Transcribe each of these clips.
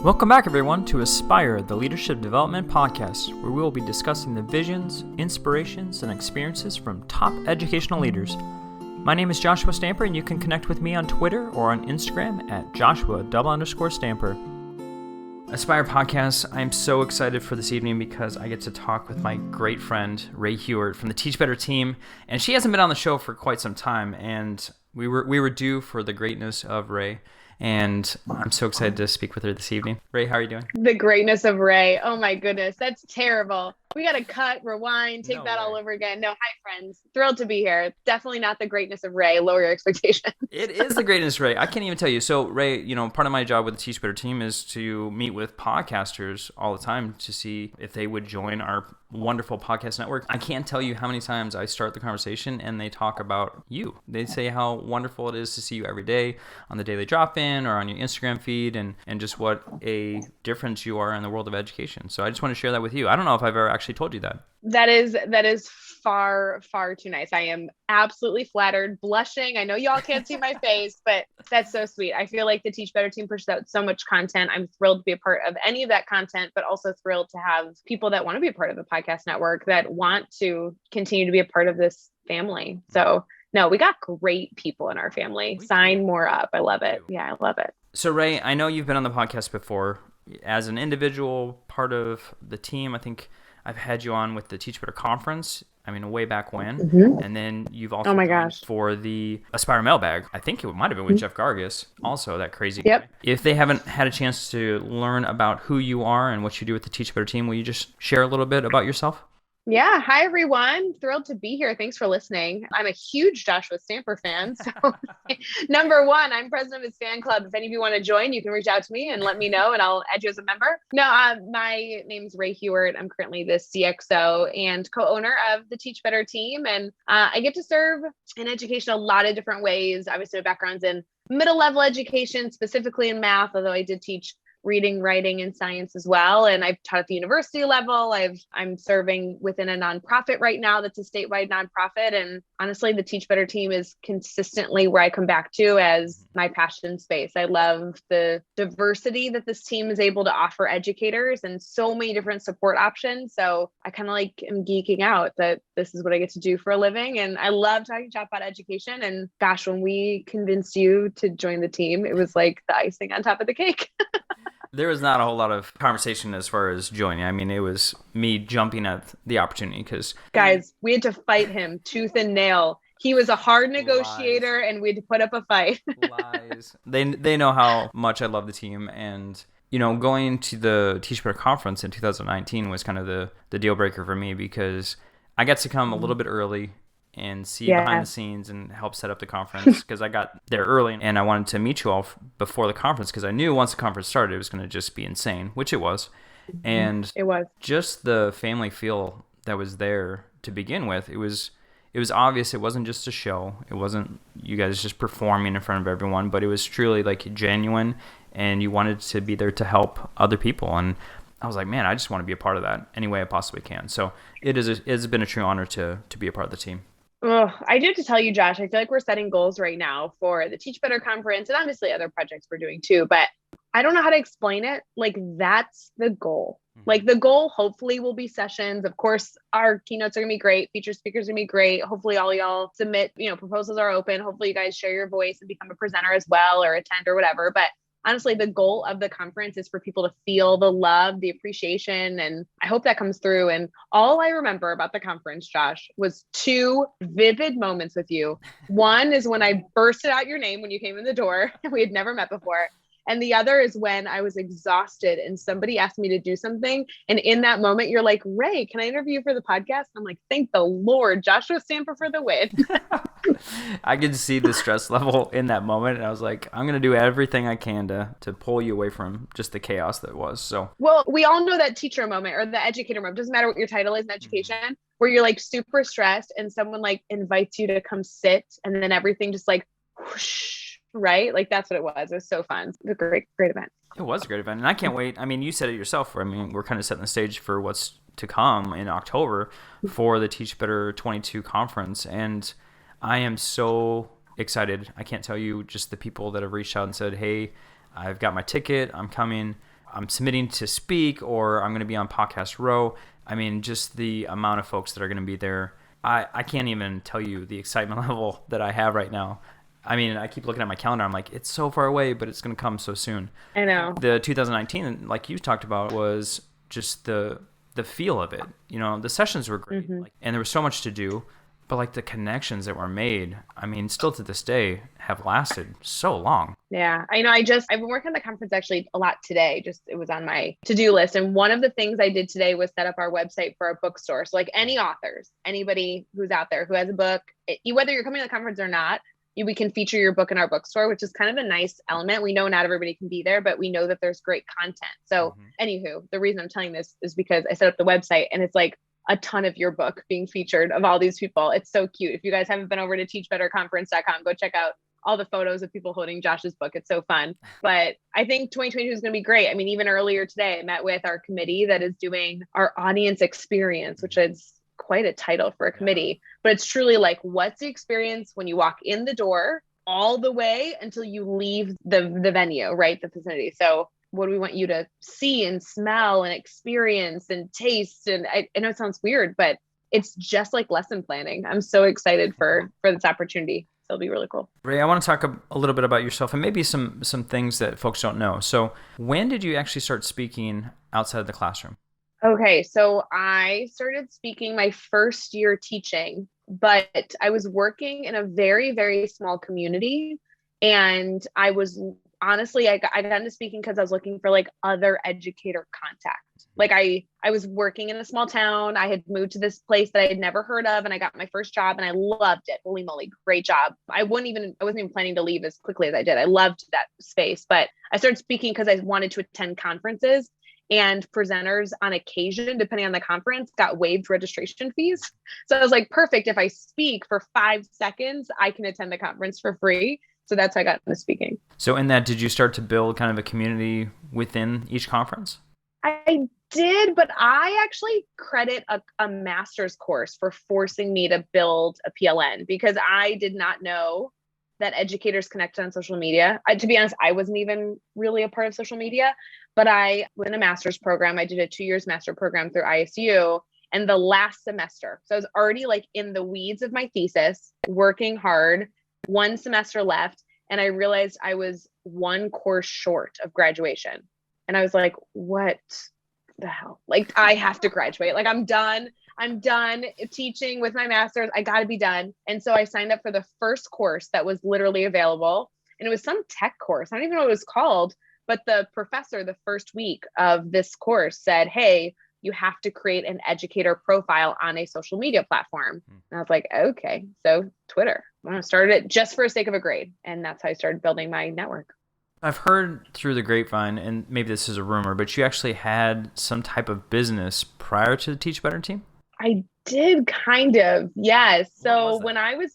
Welcome back, everyone, to Aspire, the Leadership Development Podcast, where we will be discussing the visions, inspirations, and experiences from top educational leaders. My name is Joshua Stamper, and you can connect with me on Twitter or on Instagram at Joshua_Stamper. Aspire Podcast, I'm so excited for this evening because I get to talk with my great friend, Rae Hughart from the Teach Better team, and she hasn't been on the show for quite some time, and we were due for the greatness of Rae. And I'm so excited to speak with her this evening. Rae, how are you doing? The greatness of Rae. Oh my goodness, that's terrible. We got to cut, rewind, take that all over again. No, hi friends. Thrilled to be here. Definitely not the greatness of Rae. Lower your expectations. It is the greatness of Rae. I can't even tell you. So Rae, part of my job with the Teach Better team is to meet with podcasters all the time to see if they would join our wonderful podcast network. I can't tell you how many times I start the conversation and they talk about you. They say how wonderful it is to see you every day on the Dailey Drop In or on your Instagram feed and just what a difference you are in the world of education. So I just want to share that with you. I don't know if I've ever actually told you that. That is far, far too nice. I am absolutely flattered, blushing. I know y'all can't see my face, but that's so sweet. I feel like the Teach Better team pushes out so much content. I'm thrilled to be a part of any of that content, but also thrilled to have people that want to be a part of the podcast network that want to continue to be a part of this family. So no, we got great people in our family. Sign more up. I love it. Yeah, I love it. So Rae, I know you've been on the podcast before as an individual part of the team. I think I've had you on with the Teach Better conference. I mean, way back when. Mm-hmm. And then you've also for the Aspire Mailbag. I think it might have been with Jeff Gargis, also that crazy guy. If they haven't had a chance to learn about who you are and what you do with the Teach Better team, will you just share a little bit about yourself? Yeah. Hi, everyone. Thrilled to be here. Thanks for listening. I'm a huge Joshua Stamper fan. So number one, I'm president of his fan club. If any of you want to join, you can reach out to me and let me know and I'll add you as a member. No, my name's Rae Hughart. I'm currently the CXO and co-owner of the Teach Better team. And I get to serve in education a lot of different ways. Obviously, my background's in middle level education, specifically in math, although I did teach reading, writing, and science as well. And I've taught at the university level. I'm serving within a nonprofit right now that's a statewide nonprofit. And honestly, the Teach Better team is consistently where I come back to as my passion space. I love the diversity that this team is able to offer educators and so many different support options. So I kind of am geeking out that this is what I get to do for a living. And I love talking about education. And gosh, when we convinced you to join the team, it was like the icing on top of the cake. There was not a whole lot of conversation as far as joining. I mean, it was me jumping at the opportunity because... Guys, we had to fight him tooth and nail. He was a hard negotiator and we had to put up a fight. Lies. They know how much I love the team. And, going to the Teach Better conference in 2019 was kind of the deal breaker for me because I got to come a little bit early and see behind the scenes and help set up the conference because I got there early and I wanted to meet you all before the conference because I knew once the conference started it was going to just be insane, which it was. And it was just the family feel that was there to begin with. It was obvious it wasn't just a show. It wasn't you guys just performing in front of everyone, but it was truly genuine and you wanted to be there to help other people. And I was like, man, I just want to be a part of that any way I possibly can. So it's been a true honor to be a part of the team. Oh, I do have to tell you, Josh, I feel like we're setting goals right now for the Teach Better conference and obviously other projects we're doing too, but I don't know how to explain it. That's the goal. The goal hopefully will be sessions. Of course, our keynotes are going to be great. Featured speakers are going to be great. Hopefully all y'all submit, proposals are open. Hopefully you guys share your voice and become a presenter as well or attend or whatever. But honestly, the goal of the conference is for people to feel the love, the appreciation, and I hope that comes through. And all I remember about the conference, Josh, was two vivid moments with you. One is when I bursted out your name when you came in the door. We had never met before. And the other is when I was exhausted and somebody asked me to do something. And in that moment, you're like, Rae, can I interview you for the podcast? I'm like, thank the Lord, Joshua Stamper for the win. I could see the stress level in that moment. And I was like, I'm going to do everything I can to pull you away from just the chaos that was. So, well, we all know that teacher moment or the educator moment. Doesn't matter what your title is in education, where you're super stressed and someone invites you to come sit and then everything just whoosh. Right? That's what it was. It was so fun. It was a great event. It was a great event. And I can't wait. I mean, you said it yourself. We're kind of setting the stage for what's to come in October for the Teach Better 22 conference. And I am so excited. I can't tell you just the people that have reached out and said, hey, I've got my ticket. I'm coming. I'm submitting to speak or I'm going to be on Podcast Row. I mean, just the amount of folks that are going to be there. I can't even tell you the excitement level that I have right now. I mean, I keep looking at my calendar. I'm like, it's so far away, but it's going to come so soon. I know. The 2019, like you talked about, was just the feel of it. You know, the sessions were great, and there was so much to do, but like the connections that were made, I mean, still to this day have lasted so long. Yeah, I know. I've been working on the conference actually a lot today. It was on my to-do list. And one of the things I did today was set up our website for our bookstore. So like any authors, anybody who's out there who has a book, whether you're coming to the conference or not, we can feature your book in our bookstore, which is kind of a nice element. We know not everybody can be there, but we know that there's great content. So anywho, the reason I'm telling this is because I set up the website and it's like a ton of your book being featured of all these people. It's so cute. If you guys haven't been over to teachbetterconference.com, go check out all the photos of people holding Josh's book. It's so fun. But I think 2022 is going to be great. I mean, even earlier today, I met with our committee that is doing our audience experience, which is quite a title for a committee, but it's truly like, what's the experience when you walk in the door all the way until you leave the venue, right? The vicinity. So what do we want you to see and smell and experience and taste? And I know it sounds weird, but it's just like lesson planning. I'm so excited for this opportunity. So it'll be really cool. Rae, I want to talk a little bit about yourself and maybe some things that folks don't know. So when did you actually start speaking outside of the classroom? Okay, so I started speaking my first year teaching, but I was working in a very, very small community. And I was honestly, I got into speaking because I was looking for like other educator contact. Like I was working in a small town. I had moved to this place that I had never heard of, and I got my first job and I loved it. Holy moly, great job. I wasn't even planning to leave as quickly as I did. I loved that space, but I started speaking because I wanted to attend conferences. And presenters on occasion, depending on the conference, got waived registration fees. So I was like, perfect. If I speak for 5 seconds, I can attend the conference for free. So that's how I got into speaking. So in that, did you start to build kind of a community within each conference? I did, but I actually credit a master's course for forcing me to build a PLN because I did not know that educators connect on social media. To be honest, I wasn't even really a part of social media, but I was in a master's program. I did a 2 years master program through ISU. And the last semester, so I was already like in the weeds of my thesis, working hard, 1 semester left. And I realized I was 1 course short of graduation. And I was like, what the hell? Like, I have to graduate. Like, I'm done teaching with my master's. I got to be done. And so I signed up for the first course that was literally available. And it was some tech course. I don't even know what it was called, but the professor the first week of this course said, hey, you have to create an educator profile on a social media platform. And I was like, okay, so Twitter. I started it just for the sake of a grade. And that's how I started building my network. I've heard through the grapevine, and maybe this is a rumor, but you actually had some type of business prior to the Teach Better team? I did kind of, yes. So when I was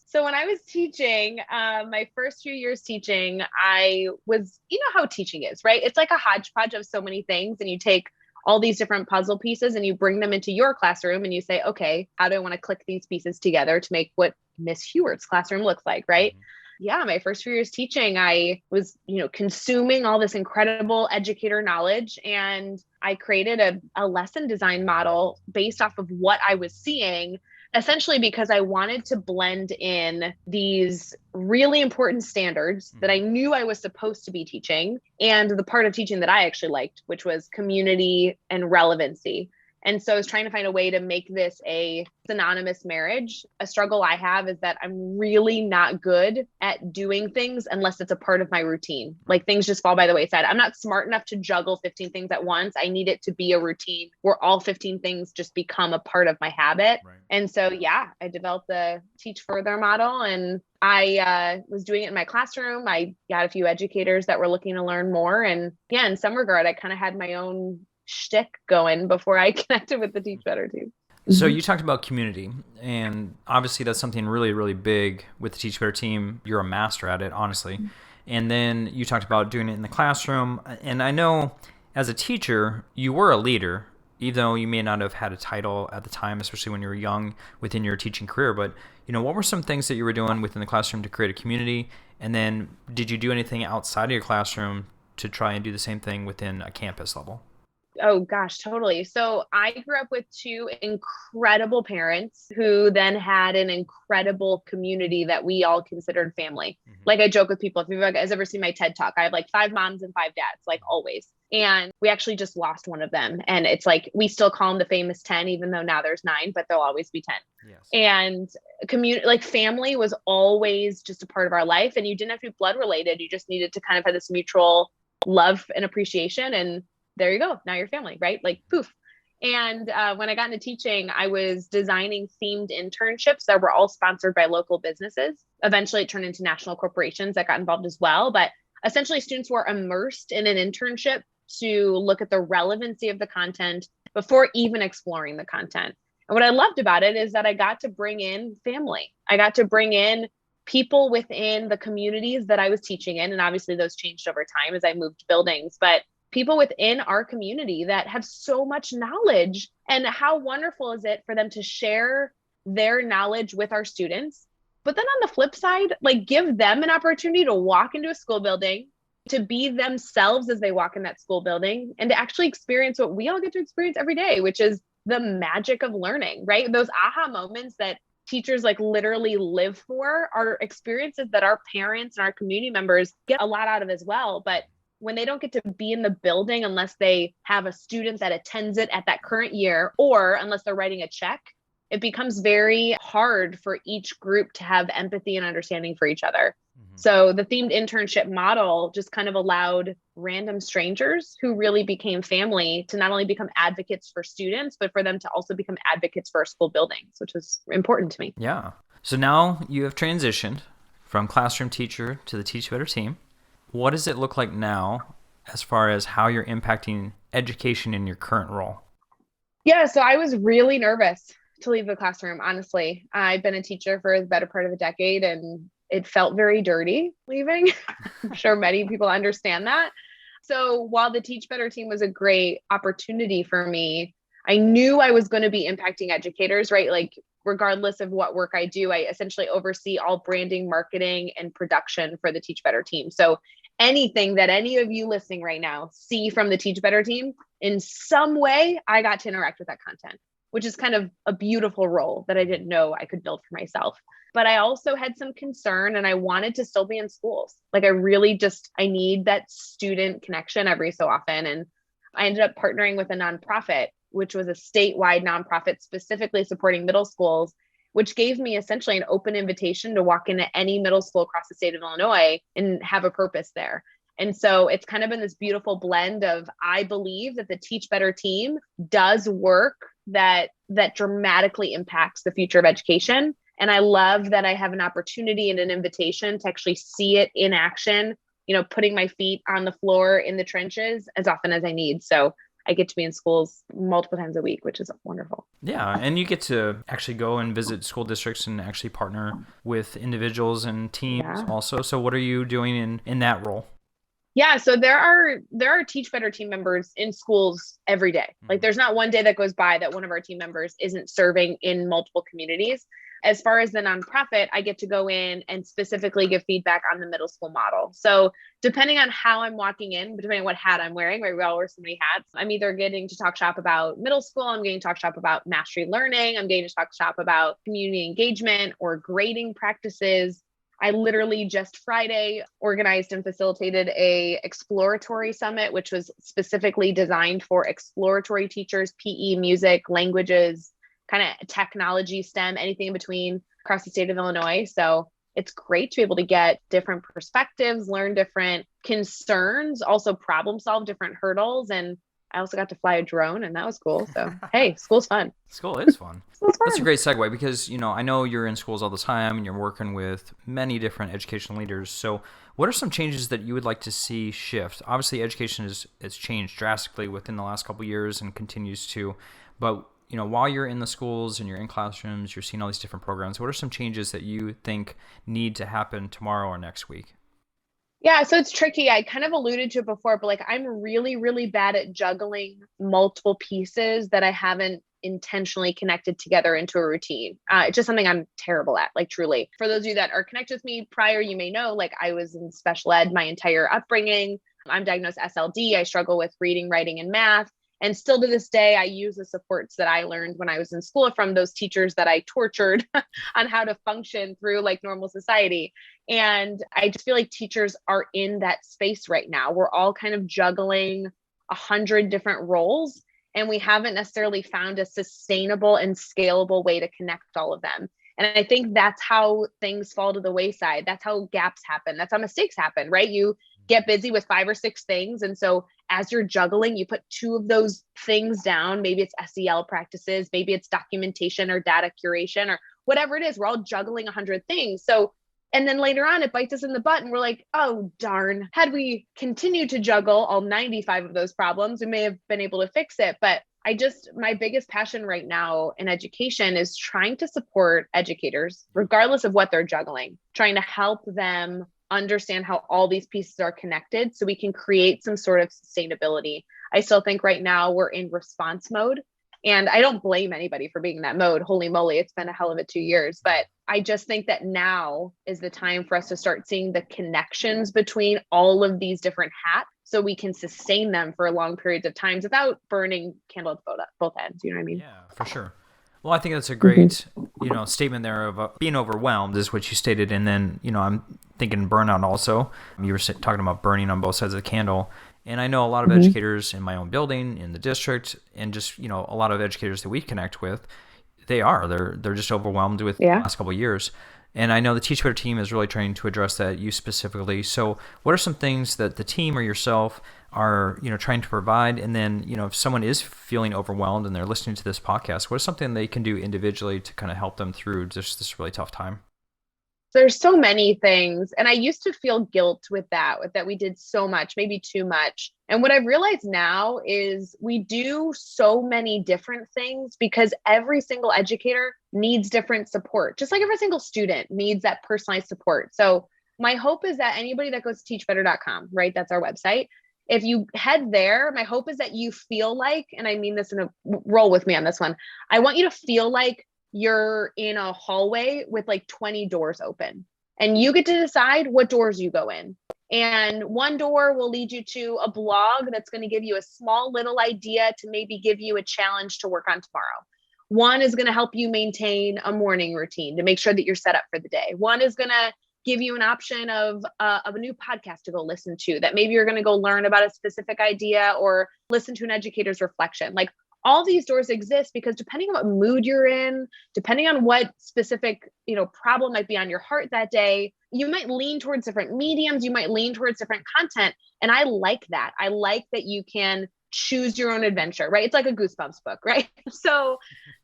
teaching, my first few years teaching, I was, you know how teaching is, right? It's like a hodgepodge of so many things, and you take all these different puzzle pieces and you bring them into your classroom and you say, okay, how do I want to click these pieces together to make what Miss Hughart classroom looks like, right? Yeah, my first few years teaching, I was, consuming all this incredible educator knowledge, and I created a lesson design model based off of what I was seeing, essentially because I wanted to blend in these really important standards that I knew I was supposed to be teaching, and the part of teaching that I actually liked, which was community and relevancy. And so I was trying to find a way to make this a synonymous marriage. A struggle I have is that I'm really not good at doing things unless it's a part of my routine. Like, things just fall by the wayside. I'm not smart enough to juggle 15 things at once. I need it to be a routine where all 15 things just become a part of my habit. Right. And so, I developed the Teach Further model, and I was doing it in my classroom. I got a few educators that were looking to learn more. And in some regard, I kind of had my own shtick going before I connected with the Teach Better team. So you talked about community, and obviously that's something really, really big with the Teach Better team. You're a master at it, honestly. And then you talked about doing it in the classroom. And I know as a teacher, you were a leader, even though you may not have had a title at the time, especially when you were young within your teaching career. But, what were some things that you were doing within the classroom to create a community? And then did you do anything outside of your classroom to try and do the same thing within a campus level? Oh gosh, totally. So I grew up with two incredible parents who then had an incredible community that we all considered family. Like I joke with people, if you guys ever seen my TED Talk, I have like 5 moms and 5 dads, like always. And we actually just lost one of them. And it's like, we still call them the famous 10, even though now there's 9, but there'll always be 10. Yes. And community, like family was always just a part of our life. And you didn't have to be blood related. You just needed to kind of have this mutual love and appreciation. And there you go. Now you're family, right? Like poof. And when I got into teaching, I was designing themed internships that were all sponsored by local businesses. Eventually it turned into national corporations that got involved as well. But essentially students were immersed in an internship to look at the relevancy of the content before even exploring the content. And what I loved about it is that I got to bring in family. I got to bring in people within the communities that I was teaching in. And obviously those changed over time as I moved buildings, but people within our community that have so much knowledge. And how wonderful is it for them to share their knowledge with our students? But then on the flip side, like give them an opportunity to walk into a school building, to be themselves as they walk in that school building, and to actually experience what we all get to experience every day, which is the magic of learning, right? Those aha moments that teachers like literally live for are experiences that our parents and our community members get a lot out of as well. But when they don't get to be in the building unless they have a student that attends it at that current year, or unless they're writing a check, it becomes very hard for each group to have empathy and understanding for each other. So the themed internship model just kind of allowed random strangers who really became family to not only become advocates for students, but for them to also become advocates for our school buildings, which was important to me. Yeah. So now you have transitioned from classroom teacher to the Teach Better team. What does it look like now as far as how you're impacting education in your current role? Yeah, so I was really nervous to leave the classroom, honestly. I've been a teacher for the better part of a decade, and it felt very dirty leaving. I'm sure many people understand that. So while the Teach Better team was a great opportunity for me, I knew I was going to be impacting educators, right? Like regardless of what work I do, I essentially oversee all branding, marketing, and production for the Teach Better team. So anything that any of you listening right now see from the Teach Better team, in some way, I got to interact with that content, which is kind of a beautiful role that I didn't know I could build for myself. But I also had some concern, and I wanted to still be in schools. Like I need that student connection every so often. And I ended up partnering with a nonprofit, which was a statewide nonprofit specifically supporting middle schools, which gave me essentially an open invitation to walk into any middle school across the state of Illinois and have a purpose there. And so it's kind of been this beautiful blend of, I believe that the Teach Better team does work that dramatically impacts the future of education. And I love that I have an opportunity and an invitation to actually see it in action, putting my feet on the floor in the trenches as often as I need. So I get to be in schools multiple times a week, which is wonderful. Yeah, and you get to actually go and visit school districts and actually partner with individuals and teams also. So what are you doing in that role? Yeah, so there are Teach Better team members in schools every day. Like there's not one day that goes by that one of our team members isn't serving in multiple communities. As far as the nonprofit, I get to go in and specifically give feedback on the middle school model. So depending on how I'm walking in, depending on what hat I'm wearing, right, we all wear so many hats, I'm either getting to talk shop about middle school, I'm getting to talk shop about mastery learning, I'm getting to talk shop about community engagement or grading practices. I literally just Friday organized and facilitated a exploratory summit, which was specifically designed for exploratory teachers, PE, music, languages, kind of technology, STEM, anything in between across the state of Illinois. So it's great to be able to get different perspectives, learn different concerns, also problem solve different hurdles. And I also got to fly a drone, and that was cool. So, hey, school's fun. School is fun. School's fun. That's a great segue because, I know you're in schools all the time and you're working with many different educational leaders. So what are some changes that you would like to see shift? Obviously, education has changed drastically within the last couple of years and continues to. But, while you're in the schools and you're in classrooms, you're seeing all these different programs. What are some changes that you think need to happen tomorrow or next week? Yeah, so it's tricky. I kind of alluded to it before, but like I'm really, really bad at juggling multiple pieces that I haven't intentionally connected together into a routine. It's just something I'm terrible at, like truly. For those of you that are connected with me prior, you may know, like I was in special ed my entire upbringing. I'm diagnosed SLD. I struggle with reading, writing, and math. And still to this day, I use the supports that I learned when I was in school from those teachers that I tortured on how to function through like normal society. And I just feel like teachers are in that space right now. We're all kind of juggling 100 different roles, and we haven't necessarily found a sustainable and scalable way to connect all of them. And I think that's how things fall to the wayside. That's how gaps happen. That's how mistakes happen, right? You get busy with 5 or 6 things. And so as you're juggling, you put 2 of those things down. Maybe it's SEL practices, maybe it's documentation or data curation or whatever it is. We're all juggling 100 things. So, and then later on, it bites us in the butt and we're like, oh, darn, had we continued to juggle all 95 of those problems, we may have been able to fix it. But my biggest passion right now in education is trying to support educators, regardless of what they're juggling, trying to help them understand how all these pieces are connected so we can create some sort of sustainability. I still think right now we're in response mode, and I don't blame anybody for being in that mode. Holy moly, it's been a hell of a 2 years, but I just think that now is the time for us to start seeing the connections between all of these different hats so we can sustain them for long periods of times without burning candle at both ends. You know what I mean? Yeah, for sure. Well, I think that's a great, statement there of being overwhelmed is what you stated. And then, I'm thinking burnout also. You were talking about burning on both sides of the candle. And I know a lot of educators in my own building, in the district, and just, a lot of educators that we connect with, they're just overwhelmed with the last couple of years. And I know the Teach Better team is really trying to address that, you specifically. So what are some things that the team or yourself are, trying to provide? And then, if someone is feeling overwhelmed and they're listening to this podcast, what is something they can do individually to kind of help them through just this really tough time? There's so many things. And I used to feel guilt with that we did so much, maybe too much. And what I've realized now is we do so many different things because every single educator needs different support, just like every single student needs that personalized support. So my hope is that anybody that goes to teachbetter.com, right? That's our website. If you head there, my hope is that you feel like, and I mean this in a roll with me on this one, I want you to feel like you're in a hallway with like 20 doors open, and you get to decide what doors you go in. And one door will lead you to a blog that's going to give you a small little idea to maybe give you a challenge to work on tomorrow. One is going to help you maintain a morning routine to make sure that you're set up for the day. One is going to give you an option of a new podcast to go listen to that maybe you're going to go learn about a specific idea or listen to an educator's reflection. Like, all these doors exist because depending on what mood you're in, depending on what specific, problem might be on your heart that day, you might lean towards different mediums, you might lean towards different content. And I like that. I like that you can choose your own adventure, right? It's like a Goosebumps book, right? So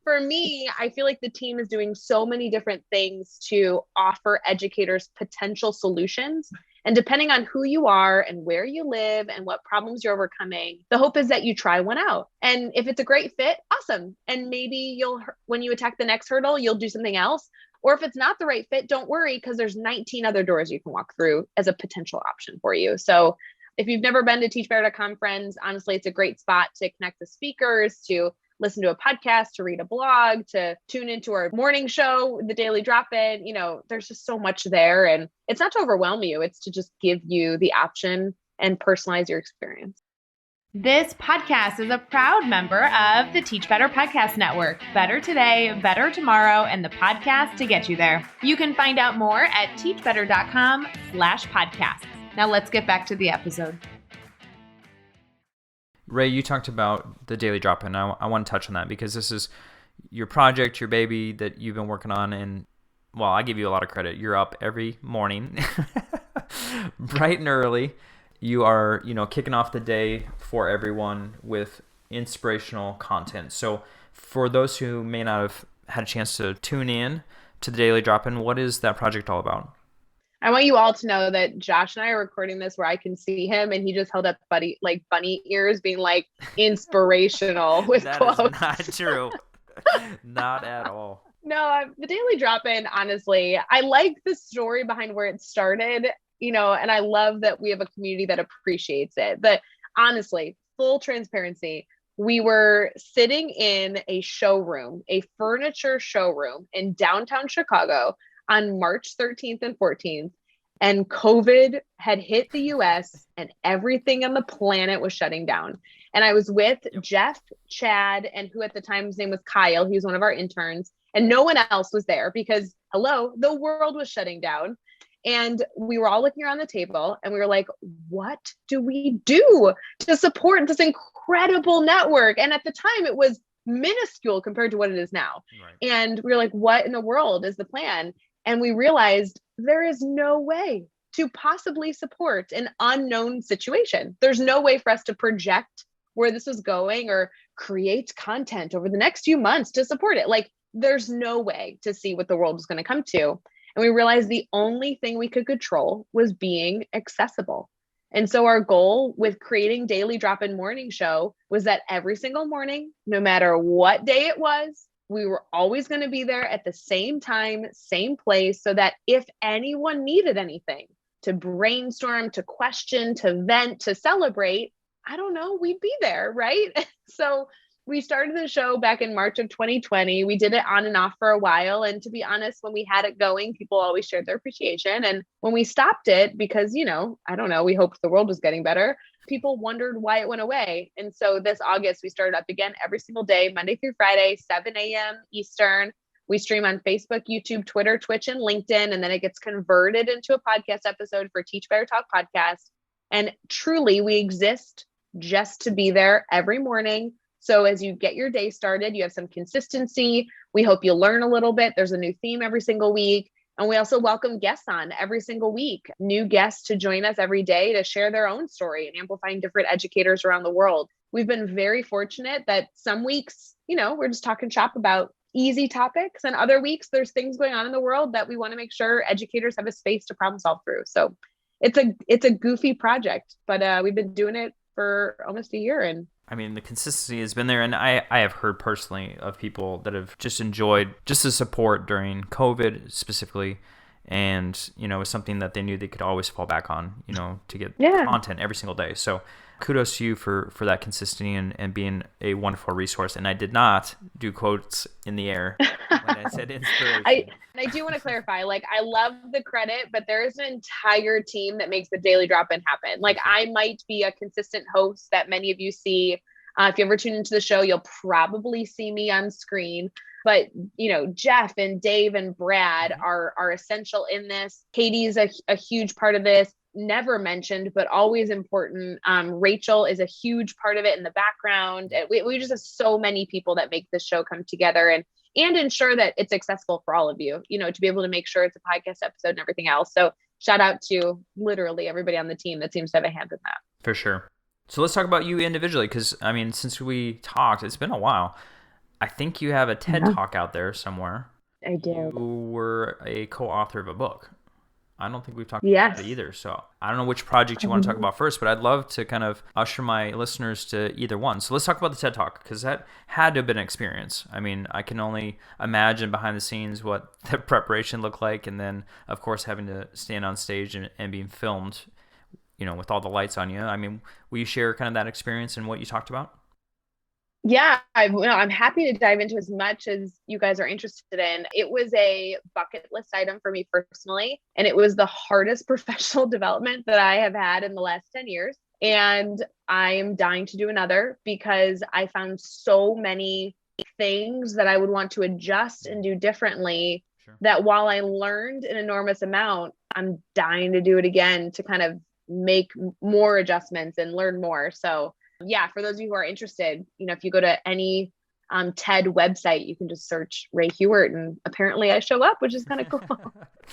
for me, I feel like the team is doing so many different things to offer educators potential solutions. And depending on who you are and where you live and what problems you're overcoming, the hope is that you try one out. And if it's a great fit, awesome. And maybe when you attack the next hurdle, you'll do something else. Or if it's not the right fit, don't worry, because there's 19 other doors you can walk through as a potential option for you. So if you've never been to teachbetter.com, friends, honestly, it's a great spot to connect with speakers, to listen to a podcast, to read a blog, to tune into our morning show, the Dailey Drop In. There's just so much there. And it's not to overwhelm you. It's to just give you the option and personalize your experience. This podcast is a proud member of the Teach Better Podcast Network. Better today, better tomorrow, and the podcast to get you there. You can find out more at teachbetter.com/podcasts. Now let's get back to the episode. Rae, you talked about the Dailey Drop In. I want to touch on that because this is your project, your baby that you've been working on. And, well, I give you a lot of credit. You're up every morning, bright and early. You are, kicking off the day for everyone with inspirational content. So for those who may not have had a chance to tune in to the Dailey Drop In, what is that project all about? I want you all to know that Josh and I are recording this where I can see him, and he just held up bunny ears being like inspirational with that quotes. That is not true. Not at all. No, the Dailey Drop In, honestly, I like the story behind where it started, and I love that we have a community that appreciates it. But honestly, full transparency, we were sitting in a showroom, a furniture showroom in downtown Chicago on March 13th and 14th. and COVID had hit the US and everything on the planet was shutting down. And I was with Jeff, Chad, and who at the time his name was Kyle. He was one of our interns, and no one else was there because, hello, the world was shutting down. And we were all looking around the table and we were like, what do we do to support this incredible network? And at the time it was minuscule compared to what it is now. Right. And we were like, what in the world is the plan? And we realized there is no way to possibly support an unknown situation. There's no way for us to project where this is going or create content over the next few months to support it. Like, there's no way to see what the world is going to come to. And we realized the only thing we could control was being accessible. And so our goal with creating Dailey Drop In morning show was that every single morning, no matter what day it was, we were always going to be there at the same time, same place, so that if anyone needed anything to brainstorm, to question, to vent, to celebrate, I don't know, we'd be there, right? So we started the show back in March of 2020. We did it on and off for a while. And to be honest, when we had it going, people always shared their appreciation. And when we stopped it, because, I don't know, we hoped the world was getting better, people wondered why it went away. And so this August, we started up again every single day, Monday through Friday, 7 a.m. Eastern. We stream on Facebook, YouTube, Twitter, Twitch, and LinkedIn. And then it gets converted into a podcast episode for Teach Better Talk podcast. And truly, we exist just to be there every morning. So as you get your day started, you have some consistency. We hope you learn a little bit. There's a new theme every single week. And we also welcome guests on every single week, new guests to join us every day to share their own story and amplifying different educators around the world. We've been very fortunate that some weeks, we're just talking shop about easy topics, and other weeks there's things going on in the world that we want to make sure educators have a space to problem solve through. So it's a goofy project, but we've been doing it for almost a year. And I mean, the consistency has been there, and I have heard personally of people that have just enjoyed just the support during COVID specifically, and, it was something that they knew they could always fall back on, to get content every single day. So kudos to you for that consistency and being a wonderful resource. And I did not do quotes in the air when I said inspiration. I do want to clarify, I love the credit, but there is an entire team that makes the Dailey Drop In happen. I might be a consistent host that many of you see. If you ever tune into the show, you'll probably see me on screen. But, Jeff and Dave and Brad are essential in this. Katie's a huge part of this. Never mentioned, but always important. Rachel is a huge part of it in the background. We just have so many people that make this show come together and ensure that it's accessible for all of you, to be able to make sure it's a podcast episode and everything else. So shout out to literally everybody on the team that seems to have a hand in that. For sure. So let's talk about you individually, because since we talked, it's been a while. I think you have a TED Talk out there somewhere. I do. You were a co-author of a book. I don't think we've talked about it either. So I don't know which project you want to talk about first, but I'd love to kind of usher my listeners to either one. So let's talk about the TED Talk, because that had to have been an experience. I can only imagine behind the scenes what the preparation looked like. And then, of course, having to stand on stage and being filmed, with all the lights on you. Will you share kind of that experience and what you talked about? Yeah, I'm happy to dive into as much as you guys are interested in. It was a bucket list item for me personally, and it was the hardest professional development that I have had in the last 10 years. And I am dying to do another because I found so many things that I would want to adjust and do differently. Sure. That while I learned an enormous amount, I'm dying to do it again to kind of make more adjustments and learn more. So yeah, for those of you who are interested, if you go to any TED website, you can just search Rae Hughart, and apparently I show up, which is kind of cool.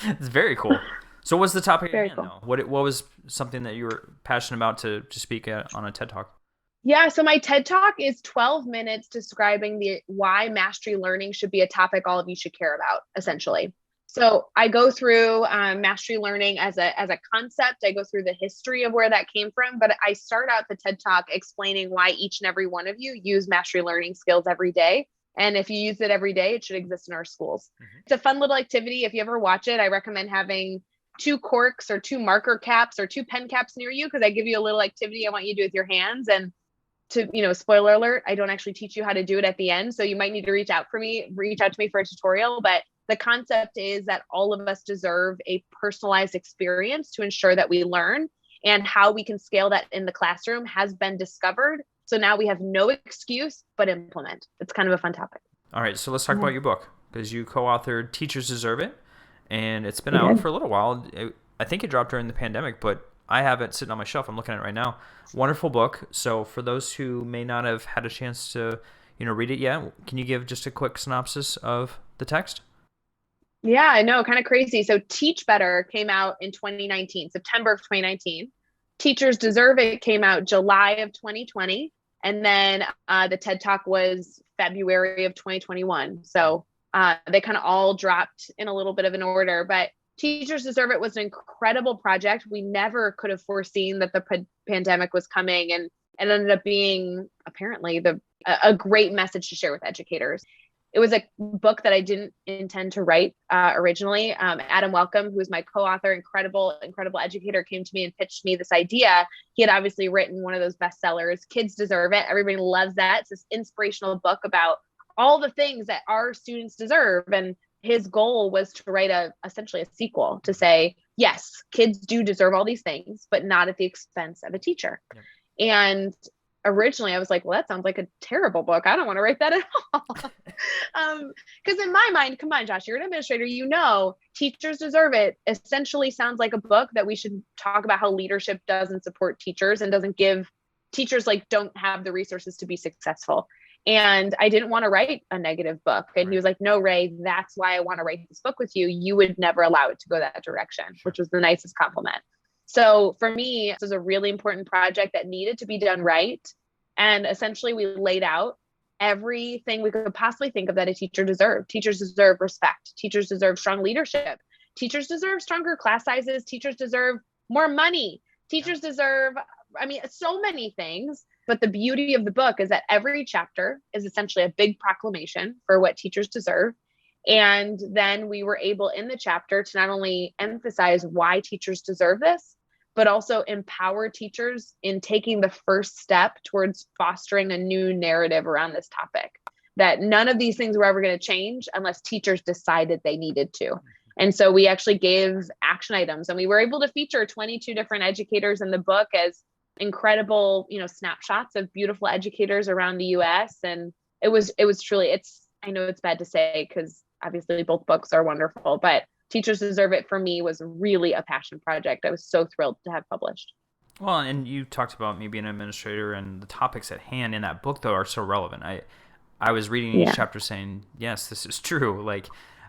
It's very cool. So what's the topic very again, cool. though? What was something that you were passionate about to speak on a TED Talk? Yeah, so my TED Talk is 12 minutes describing why mastery learning should be a topic all of you should care about, essentially. So I go through mastery learning as a concept. I go through the history of where that came from, but I start out the TED Talk explaining why each and every one of you use mastery learning skills every day. And if you use it every day, it should exist in our schools. Mm-hmm. It's a fun little activity. If you ever watch it, I recommend having 2 corks or 2 marker caps or 2 pen caps near you, because I give you a little activity I want you to do with your hands. And to, spoiler alert, I don't actually teach you how to do it at the end. So you might need to reach out to me for a tutorial, but the concept is that all of us deserve a personalized experience to ensure that we learn, and how we can scale that in the classroom has been discovered. So now we have no excuse but implement. It's kind of a fun topic. All right, so let's talk about your book, because you co-authored Teachers Deserve It, and it's been out for a little while. I think it dropped during the pandemic, but I have it sitting on my shelf. I'm looking at it right now. Wonderful book. So for those who may not have had a chance to, read it yet, can you give just a quick synopsis of the text? Yeah, I know, kind of crazy. So Teach Better came out in 2019, September of 2019. Teachers Deserve It came out July of 2020. And then the TED Talk was February of 2021. So they kind of all dropped in a little bit of an order. But Teachers Deserve It was an incredible project. We never could have foreseen that the pandemic was coming. And it ended up being apparently a great message to share with educators. It was a book that I didn't intend to write originally. Adam Welcome, who is my co-author, incredible educator, came to me and pitched me this idea. He had obviously written one of those bestsellers, Kids Deserve It. Everybody loves that. It's this inspirational book about all the things that our students deserve. And his goal was to write essentially a sequel to say, yes, kids do deserve all these things, but not at the expense of a teacher. Yeah. And originally I was like, well, that sounds like a terrible book. I don't want to write that at all. Because in my mind, come on, Josh, you're an administrator, Teachers Deserve It essentially sounds like a book that we should talk about how leadership doesn't support teachers and doesn't give teachers, don't have the resources to be successful. And I didn't want to write a negative book. And he was like, no, Rae, that's why I want to write this book with you. You would never allow it to go that direction, which was the nicest compliment. So for me, this was a really important project that needed to be done right. And essentially we laid out everything we could possibly think of that a teacher deserved. Teachers deserve respect. Teachers deserve strong leadership. Teachers deserve stronger class sizes. Teachers deserve more money. Teachers deserve, so many things. But the beauty of the book is that every chapter is essentially a big proclamation for what teachers deserve. And then we were able in the chapter to not only emphasize why teachers deserve this, but also empower teachers in taking the first step towards fostering a new narrative around this topic, that none of these things were ever going to change unless teachers decided they needed to. And so we actually gave action items, and we were able to feature 22 different educators in the book as incredible, snapshots of beautiful educators around the US. And it was truly, I know it's bad to say because obviously both books are wonderful, but Teachers Deserve It for me was really a passion project. I was so thrilled to have published. Well, and you talked about me being an administrator, and the topics at hand in that book, though, are so relevant. I was reading each chapter saying, yes, this is true.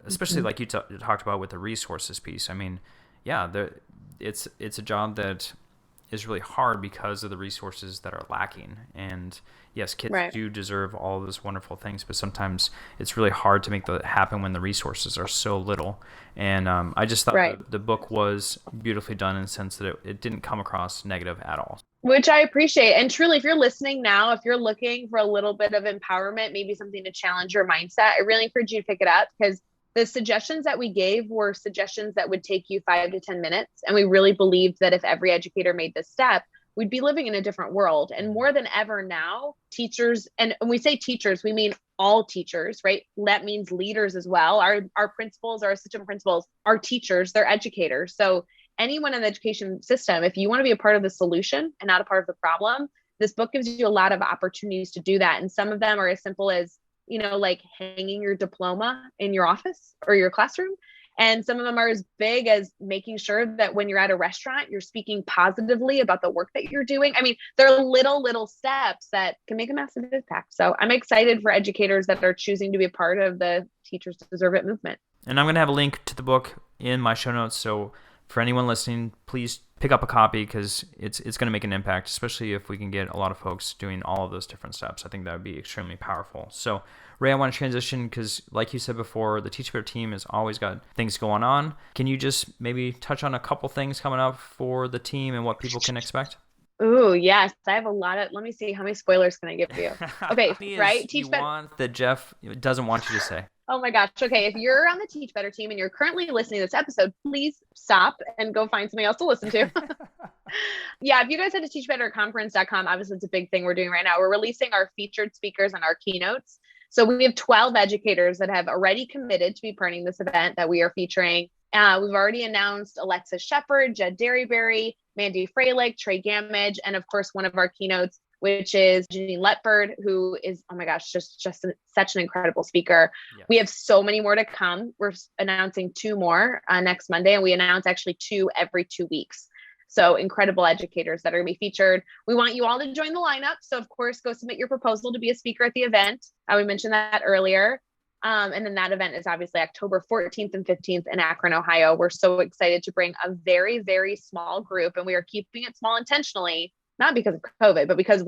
Especially like you talked about with the resources piece. It's a job that is really hard because of the resources that are lacking. And yes, kids do deserve all those wonderful things, but sometimes it's really hard to make that happen when the resources are so little. And I just thought the book was beautifully done in the sense that it didn't come across negative at all. Which I appreciate. And truly, if you're listening now, if you're looking for a little bit of empowerment, maybe something to challenge your mindset, I really encourage you to pick it up, because the suggestions that we gave were suggestions that would take you 5 to 10 minutes. And we really believed that if every educator made this step, we'd be living in a different world. And more than ever now, teachers, and when we say teachers, we mean all teachers, right? That means leaders as well. Our principals, our assistant principals, our teachers, they're educators. So anyone in the education system, if you want to be a part of the solution and not a part of the problem, this book gives you a lot of opportunities to do that. And some of them are as simple as, hanging your diploma in your office or your classroom. And some of them are as big as making sure that when you're at a restaurant, you're speaking positively about the work that you're doing. There are little steps that can make a massive impact. So I'm excited for educators that are choosing to be a part of the Teachers Deserve It movement. And I'm going to have a link to the book in my show notes. So for anyone listening, please pick up a copy, because it's going to make an impact, especially if we can get a lot of folks doing all of those different steps. I think that would be extremely powerful. So Rae, I want to transition because, like you said before, the Teach Better team has always got things going on. Can you just maybe touch on a couple things coming up for the team and what people can expect? Ooh, yes. I have a lot of, let me see, how many spoilers can I give you? Okay, right? Teach Better. Want that Jeff doesn't want you to say. Oh my gosh. Okay. If you're on the Teach Better team and you're currently listening to this episode, please stop and go find something else to listen to. Yeah. If you guys head to teachbetterconference.com, obviously it's a big thing we're doing right now. We're releasing our featured speakers and our keynotes. So we have 12 educators that have already committed to be partnering this event that we are featuring. We've already announced Alexa Shepard, Jed Derryberry, Mandy Freilich, Trey Gamage, and of course, one of our keynotes, which is Janine Letford, who is, oh my gosh, just such an incredible speaker. Yeah. We have so many more to come. We're announcing 2 more next Monday, and we announce actually 2 every 2 weeks. So incredible educators that are going to be featured. We want you all to join the lineup. So of course, go submit your proposal to be a speaker at the event. We mentioned that earlier. And then that event is obviously October 14th and 15th in Akron, Ohio. We're so excited to bring a very, very small group, and we are keeping it small intentionally, not because of COVID, but because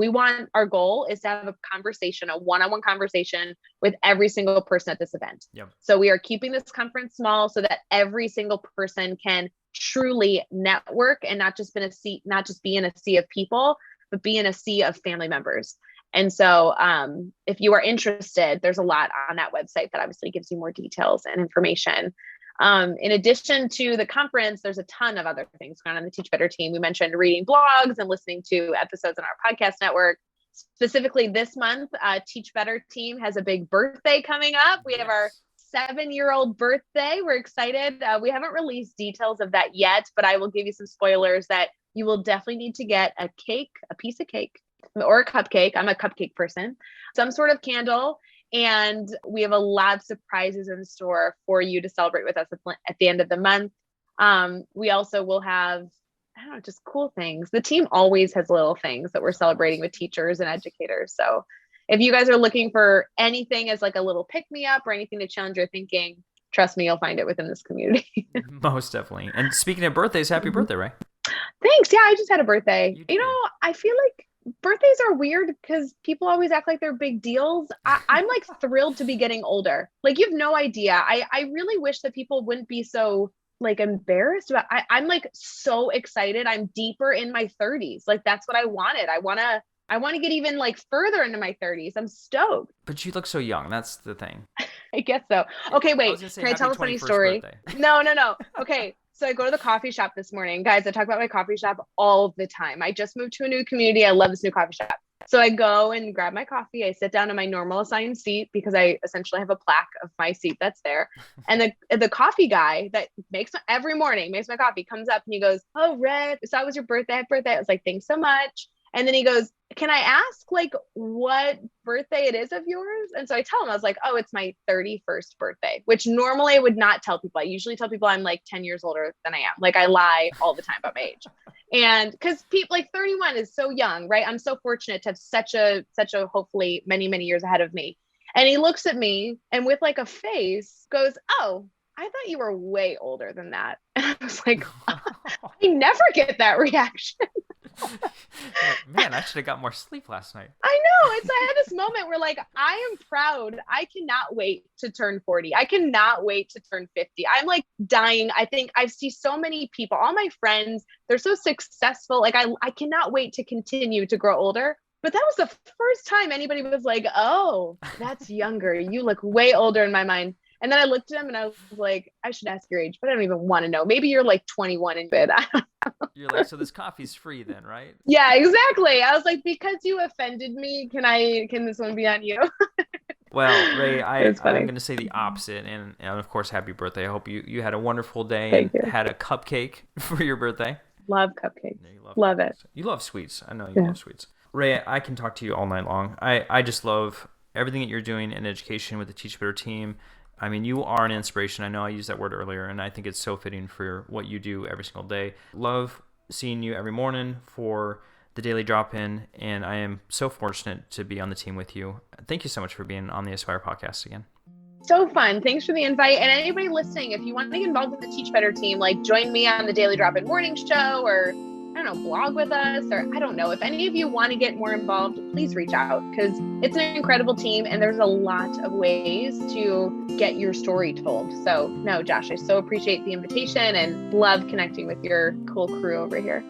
our goal is to have a conversation, a one-on-one conversation with every single person at this event. Yep. So we are keeping this conference small so that every single person can truly network and not just be in a sea of people, but be in a sea of family members. And so if you are interested, there's a lot on that website that obviously gives you more details and information. In addition to the conference, there's a ton of other things going on the Teach Better team. We mentioned reading blogs and listening to episodes on our podcast network. Specifically this month, Teach Better team has a big birthday coming up. We have our 7-year-old birthday. We're excited. We haven't released details of that yet, but I will give you some spoilers that you will definitely need to get a piece of cake, or a cupcake. I'm a cupcake person, some sort of candle. And we have a lot of surprises in store for you to celebrate with us at the end of the month. We also will have, just cool things. The team always has little things that we're celebrating with teachers and educators. So if you guys are looking for anything as like a little pick-me-up or anything to challenge your thinking, trust me, you'll find it within this community. Most definitely. And speaking of birthdays, happy birthday, Rae. Thanks. Yeah, I just had a birthday. I feel like birthdays are weird because people always act like they're big deals. I'm like thrilled to be getting older. Like, you have no idea. I really wish that people wouldn't be so like embarrassed about. I'm like so excited. I'm deeper in my 30s. Like, that's what I wanted. I want to get even like further into my 30s. I'm stoked. But you look so young. That's the thing. I guess so. Okay, wait. Can I tell a funny story? No. Okay. So I go to the coffee shop this morning. Guys, I talk about my coffee shop all the time. I just moved to a new community. I love this new coffee shop. So I go and grab my coffee. I sit down in my normal assigned seat because I essentially have a plaque of my seat that's there. And the coffee guy that every morning makes my coffee comes up and he goes, "Oh, Rae, so it was your birthday. Happy birthday." I was like, "Thanks so much." And then he goes, "Can I ask like what birthday it is of yours?" And so I tell him, I was like, "Oh, it's my 31st birthday," which normally I would not tell people. I usually tell people I'm like 10 years older than I am. Like, I lie all the time about my age. And because people like 31 is so young, right? I'm so fortunate to have such a hopefully many, many years ahead of me. And he looks at me and with like a face goes, "Oh, I thought you were way older than that." And I was like, I never get that reaction. Man, I should have got more sleep last night. I know. I had this moment where like, I am proud. I cannot wait to turn 40. I cannot wait to turn 50. I'm like dying. I think I see so many people, all my friends, they're so successful. Like I cannot wait to continue to grow older. But that was the first time anybody was like, "Oh, that's younger. You look way older," in my mind. And then I looked at him and I was like, I should ask your age, but I don't even want to know. Maybe you're like 21 in bed. I don't know. You're like, so this coffee's free then, right? Yeah, exactly. I was like, because you offended me, can this one be on you? Well, Rae, I'm going to say the opposite. And of course, happy birthday. I hope you had a wonderful day. Thank and you. Had a cupcake for your birthday. Love cupcakes. Yeah, love it. You love sweets. I know you love sweets. Rae, I can talk to you all night long. I just love everything that you're doing in education with the Teach Better team. I mean, you are an inspiration. I know I used that word earlier, and I think it's so fitting for what you do every single day. Love seeing you every morning for the Daily Drop In, and I am so fortunate to be on the team with you. Thank you so much for being on the Aspire podcast again. So fun. Thanks for the invite. And anybody listening, if you want to get involved with the Teach Better team, like join me on the Daily Drop In morning show, or blog with us, or I don't know. If any of you want to get more involved, please reach out, because it's an incredible team and there's a lot of ways to get your story told. So no, Josh, I so appreciate the invitation and love connecting with your cool crew over here.